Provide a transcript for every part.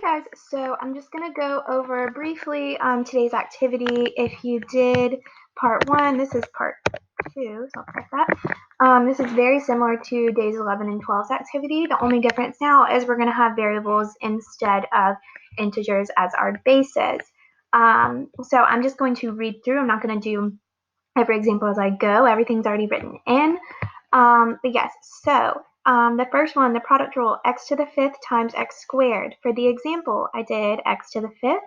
Guys, so I'm just going to go over briefly today's activity. If you did part 1, this is part 2, so I'll correct that. This is very similar to days 11 and 12's activity. The only difference now is we're going to have variables instead of integers as our bases. So I'm just going to read through. I'm not going to do every example as I go. Everything's already written in. But yes, so the first one, the product rule, x to the 5th times x squared. For the example, I did x to the 5th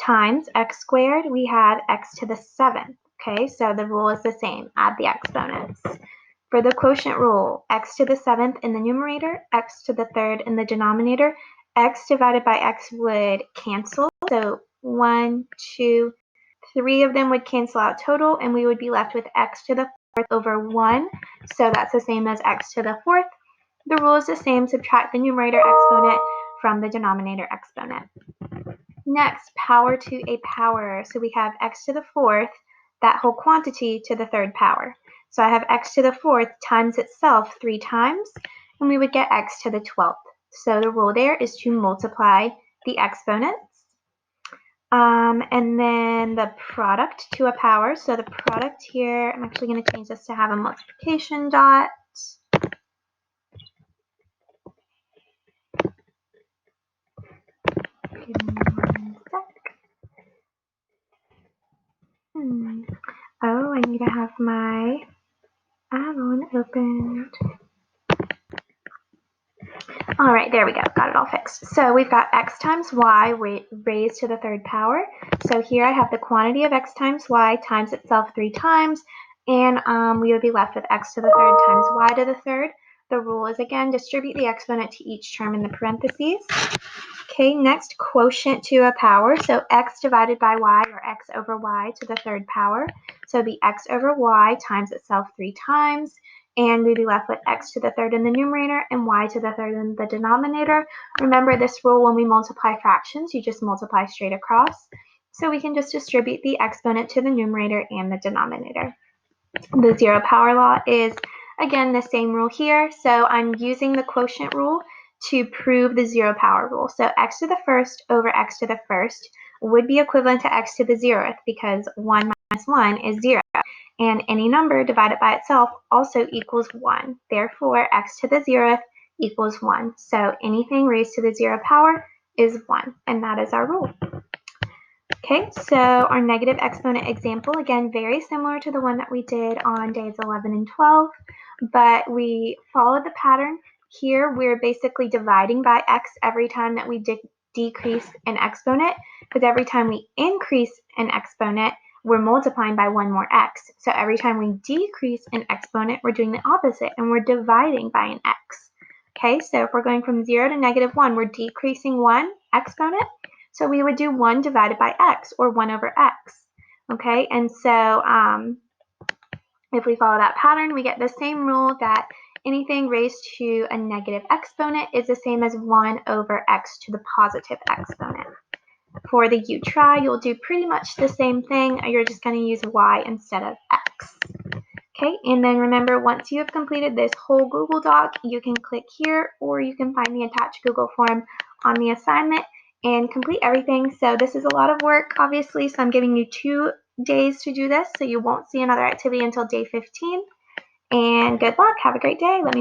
times x squared. We have x to the 7th. Okay, so the rule is the same. Add the exponents. For the quotient rule, x to the 7th in the numerator, x to the 3rd in the denominator, x divided by x would cancel. So 1, 2, 3 of them would cancel out total, and we would be left with x to the 4th over 1. So that's the same as x to the 4th. The rule is the same. Subtract the numerator exponent from the denominator exponent. Next, power to a power. So we have x to the 4th, that whole quantity, to the 3rd power. So I have x to the 4th times itself 3 times, and we would get x to the 12th. So the rule there is to multiply the exponents. And then the product to a power. So the product here, I'm actually going to change this to have a multiplication dot. Give me 1 sec. Oh, I need to have my add-on opened. All right, there we go. Got it all fixed. So we've got x times y raised to the 3rd power. So here I have the quantity of x times y times itself 3 times, and we would be left with x to the 3rd times y to the 3rd. The rule is, again, distribute the exponent to each term in the parentheses. Okay, next, quotient to a power. So x divided by y, or x over y to the 3rd power. So the x over y times itself 3 times, and we'd be left with x to the 3rd in the numerator and y to the 3rd in the denominator. Remember this rule, when we multiply fractions, you just multiply straight across. So we can just distribute the exponent to the numerator and the denominator. The 0 power law is, again, the same rule here. So I'm using the quotient rule to prove the 0 power rule. So x to the 1st over x to the 1st would be equivalent to x to the 0th, because 1 minus 1 is 0. And any number divided by itself also equals 1. Therefore, x to the 0th equals 1. So anything raised to the 0 power is 1. And that is our rule. Okay, so our negative exponent example, again, very similar to the one that we did on days 11 and 12, but we followed the pattern. Here, we're basically dividing by x every time that we decrease an exponent, because every time we increase an exponent, we're multiplying by 1 more x. So every time we decrease an exponent, we're doing the opposite, and we're dividing by an x. Okay, so if we're going from 0 to negative 1, we're decreasing 1 exponent. So we would do 1 divided by x, or 1 over x. Okay, and so if we follow that pattern, we get the same rule that anything raised to a negative exponent is the same as 1 over x to the positive exponent. For the you try, you'll do pretty much the same thing. You're just going to use y instead of x. Okay, and then remember, once you have completed this whole Google Doc, you can click here, or you can find the attached Google form on the assignment and complete everything. So this is a lot of work, obviously, so I'm giving you 2 days to do this, so you won't see another activity until day 15. And good luck. Have a great day. Let me